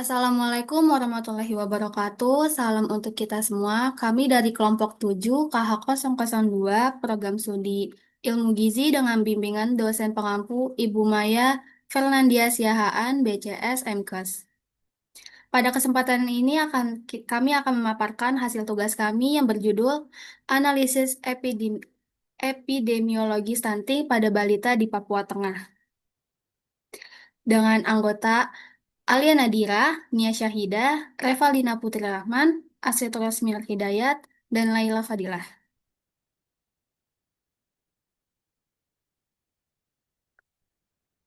Assalamualaikum warahmatullahi wabarakatuh. Salam untuk kita semua. Kami dari kelompok 7 KH002 Program Studi Ilmu Gizi dengan bimbingan dosen pengampu Ibu Maya Fernandia Siahaan, BCS MKes. Pada kesempatan ini kami akan memaparkan hasil tugas kami yang berjudul Analisis Epidemiologi Stunting pada Balita di Papua Tengah dengan anggota Alia Nadira, Nia Syahidah, Revalina Putri Rahman, Aset Rosmil Hidayat, dan Laila Fadilah.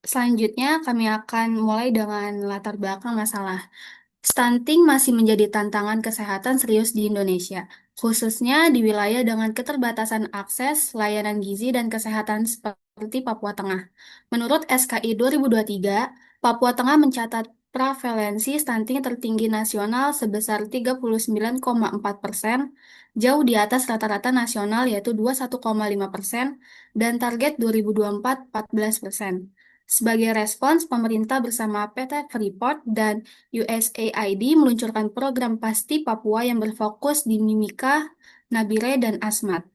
Selanjutnya, kami akan mulai dengan latar belakang masalah. Stunting masih menjadi tantangan kesehatan serius di Indonesia, khususnya di wilayah dengan keterbatasan akses, layanan gizi, dan kesehatan seperti Papua Tengah. Menurut SKI 2023, Papua Tengah mencatat prevalensi stunting tertinggi nasional sebesar 39,4%, jauh di atas rata-rata nasional yaitu 21,5%, dan target 2024 14%. Sebagai respons, pemerintah bersama PT Freeport dan USAID meluncurkan program Pasti Papua yang berfokus di Mimika, Nabire, dan Asmat.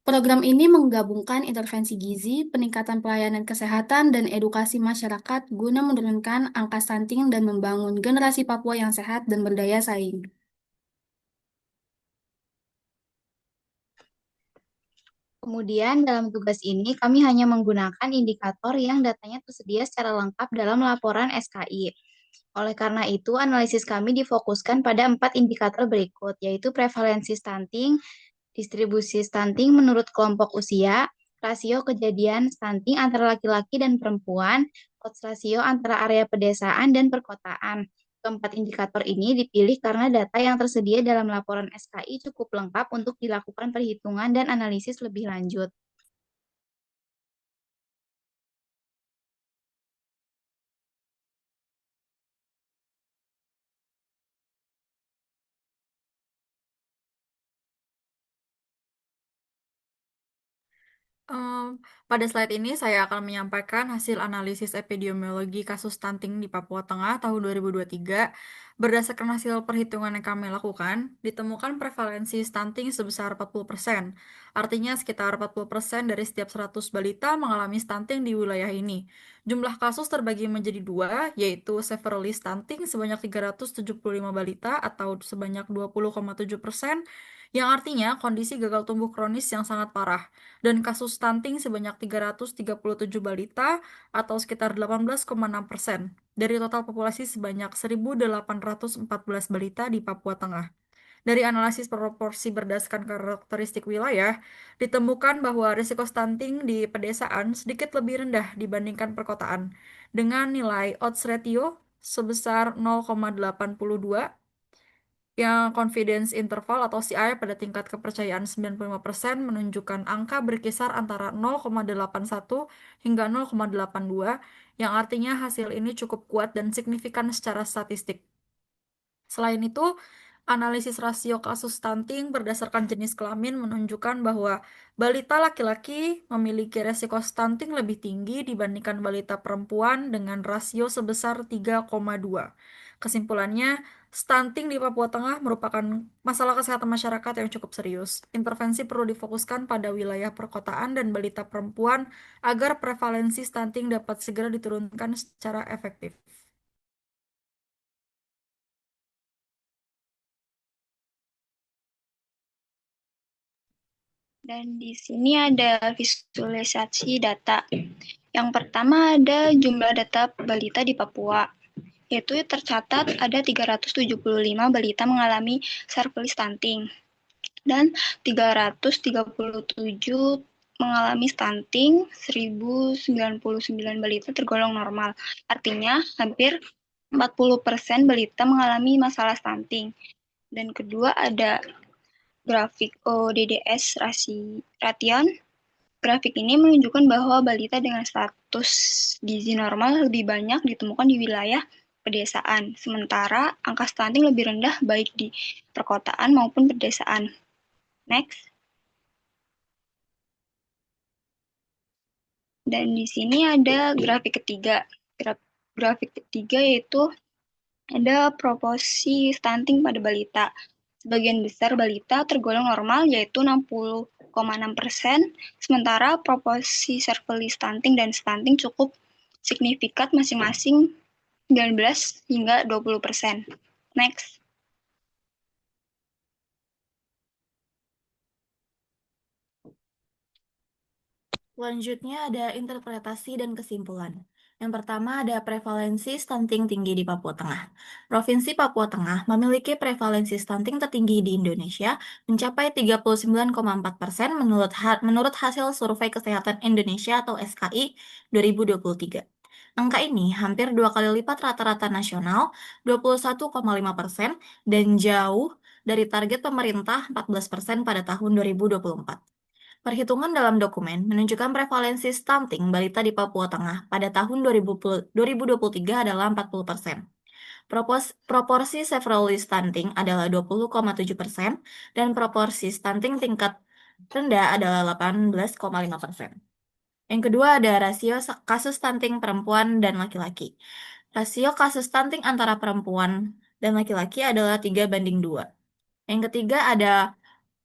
Program ini menggabungkan intervensi gizi, peningkatan pelayanan kesehatan, dan edukasi masyarakat guna menurunkan angka stunting dan membangun generasi Papua yang sehat dan berdaya saing. Kemudian, dalam tugas ini, kami hanya menggunakan indikator yang datanya tersedia secara lengkap dalam laporan SKI. Oleh karena itu, analisis kami difokuskan pada 4 indikator berikut, yaitu prevalensi stunting, distribusi stunting menurut kelompok usia, rasio kejadian stunting antara laki-laki dan perempuan, odds rasio antara area pedesaan dan perkotaan. Keempat indikator ini dipilih karena data yang tersedia dalam laporan SKI cukup lengkap untuk dilakukan perhitungan dan analisis lebih lanjut. Em, Pada slide ini saya akan menyampaikan hasil analisis epidemiologi kasus stunting di Papua Tengah tahun 2023. Berdasarkan hasil perhitungan yang kami lakukan, ditemukan prevalensi stunting sebesar 40%. Artinya sekitar 40% dari setiap 100 balita mengalami stunting di wilayah ini. Jumlah kasus terbagi menjadi dua, yaitu severely stunting sebanyak 375 balita atau sebanyak 20,7%, yang artinya kondisi gagal tumbuh kronis yang sangat parah, dan kasus stunting sebanyak 337 balita atau sekitar 18,6% dari total populasi sebanyak 1.814 balita di Papua Tengah. Dari analisis proporsi berdasarkan karakteristik wilayah, ditemukan bahwa risiko stunting di pedesaan sedikit lebih rendah dibandingkan perkotaan, dengan nilai odds ratio sebesar 0,82, yang confidence interval atau CI pada tingkat kepercayaan 95% menunjukkan angka berkisar antara 0,81 hingga 0,82, yang artinya hasil ini cukup kuat dan signifikan secara statistik. Selain itu, analisis rasio kasus stunting berdasarkan jenis kelamin menunjukkan bahwa balita laki-laki memiliki resiko stunting lebih tinggi dibandingkan balita perempuan dengan rasio sebesar 3,2. Kesimpulannya, stunting di Papua Tengah merupakan masalah kesehatan masyarakat yang cukup serius. Intervensi perlu difokuskan pada wilayah perkotaan dan balita perempuan agar prevalensi stunting dapat segera diturunkan secara efektif. Dan di sini ada visualisasi data. Yang pertama ada jumlah data balita di Papua, yaitu tercatat ada 375 balita mengalami serpeli stunting dan 337 mengalami stunting, 1099 balita tergolong normal. Artinya hampir 40% balita mengalami masalah stunting. Dan kedua ada grafik ODDS ration. Grafik ini menunjukkan bahwa balita dengan status gizi normal lebih banyak ditemukan di wilayah pedesaan, sementara angka stunting lebih rendah baik di perkotaan maupun pedesaan. Next. Dan di sini ada grafik ketiga. Grafik ketiga yaitu ada proporsi stunting pada balita. Sebagian besar balita tergolong normal yaitu 60,6%, sementara proporsi servali stunting dan stunting cukup signifikan masing-masing 19 hingga 20%. Next. Selanjutnya ada interpretasi dan kesimpulan. Yang pertama ada prevalensi stunting tinggi di Papua Tengah. Provinsi Papua Tengah memiliki prevalensi stunting tertinggi di Indonesia, mencapai 39,4% menurut hasil Survei Kesehatan Indonesia atau SKI 2023. Angka ini hampir 2 kali lipat rata-rata nasional, 21,5%, dan jauh dari target pemerintah 14% pada tahun 2024. Perhitungan dalam dokumen menunjukkan prevalensi stunting balita di Papua Tengah pada tahun 2023 adalah 40%. Proporsi severely stunting adalah 20,7% dan proporsi stunting tingkat rendah adalah 18,5%. Yang kedua ada rasio kasus stunting perempuan dan laki-laki. Rasio kasus stunting antara perempuan dan laki-laki adalah 3:2. Yang ketiga ada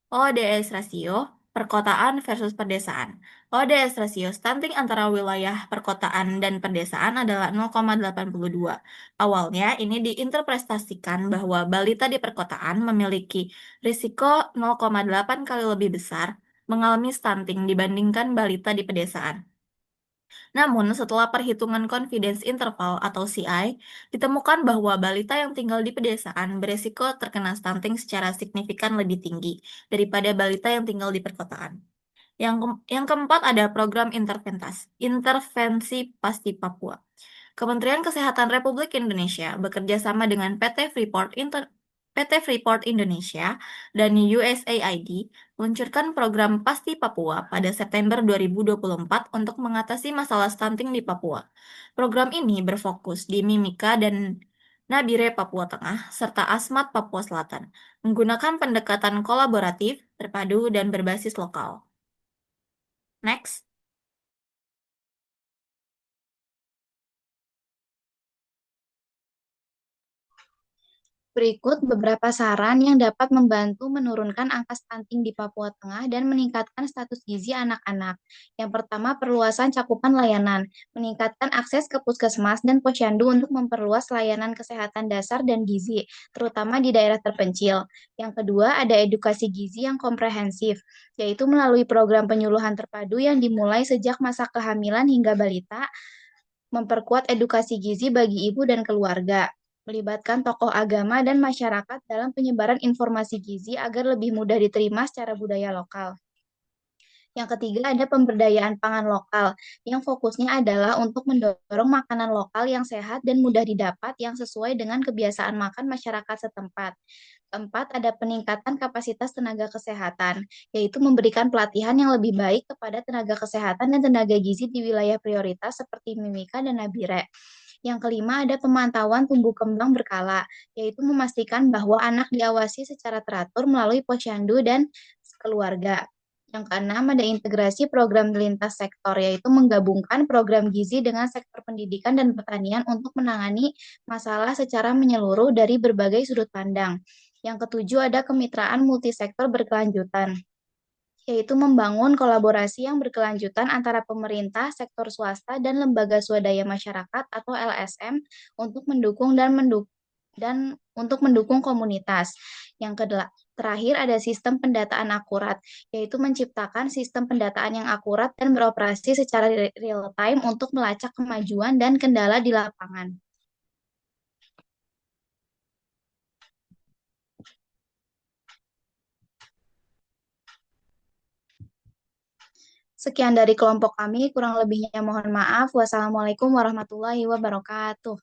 ODS rasio perkotaan versus pedesaan. ODS rasio stunting antara wilayah perkotaan dan pedesaan adalah 0,82. Awalnya ini diinterpretasikan bahwa balita di perkotaan memiliki risiko 0,8 kali lebih besar mengalami stunting dibandingkan balita di pedesaan. Namun, setelah perhitungan confidence interval atau CI, ditemukan bahwa balita yang tinggal di pedesaan beresiko terkena stunting secara signifikan lebih tinggi daripada balita yang tinggal di perkotaan. Yang keempat ada program intervensi pasti Papua. Kementerian Kesehatan Republik Indonesia bekerja sama dengan PT Freeport Indonesia dan USAID meluncurkan program Pasti Papua pada September 2024 untuk mengatasi masalah stunting di Papua. Program ini berfokus di Mimika dan Nabire Papua Tengah serta Asmat Papua Selatan, menggunakan pendekatan kolaboratif, terpadu, dan berbasis lokal. Next. Berikut beberapa saran yang dapat membantu menurunkan angka stunting di Papua Tengah dan meningkatkan status gizi anak-anak. Yang pertama, perluasan cakupan layanan, meningkatkan akses ke puskesmas dan posyandu untuk memperluas layanan kesehatan dasar dan gizi, terutama di daerah terpencil. Yang kedua, ada edukasi gizi yang komprehensif, yaitu melalui program penyuluhan terpadu yang dimulai sejak masa kehamilan hingga balita, memperkuat edukasi gizi bagi ibu dan keluarga, melibatkan tokoh agama dan masyarakat dalam penyebaran informasi gizi agar lebih mudah diterima secara budaya lokal. Yang ketiga ada pemberdayaan pangan lokal, yang fokusnya adalah untuk mendorong makanan lokal yang sehat dan mudah didapat yang sesuai dengan kebiasaan makan masyarakat setempat. Keempat, ada peningkatan kapasitas tenaga kesehatan, yaitu memberikan pelatihan yang lebih baik kepada tenaga kesehatan dan tenaga gizi di wilayah prioritas seperti Mimika dan Nabire. Yang kelima, ada pemantauan tumbuh kembang berkala, yaitu memastikan bahwa anak diawasi secara teratur melalui posyandu dan keluarga. Yang keenam, ada integrasi program lintas sektor, yaitu menggabungkan program gizi dengan sektor pendidikan dan pertanian untuk menangani masalah secara menyeluruh dari berbagai sudut pandang. Yang ketujuh, ada kemitraan multisektor berkelanjutan, yaitu membangun kolaborasi yang berkelanjutan antara pemerintah, sektor swasta, dan lembaga swadaya masyarakat atau LSM untuk mendukung dan untuk mendukung komunitas. Yang terakhir ada sistem pendataan akurat, yaitu menciptakan sistem pendataan yang akurat dan beroperasi secara real time untuk melacak kemajuan dan kendala di lapangan. Sekian dari kelompok kami, kurang lebihnya mohon maaf. Wassalamualaikum warahmatullahi wabarakatuh.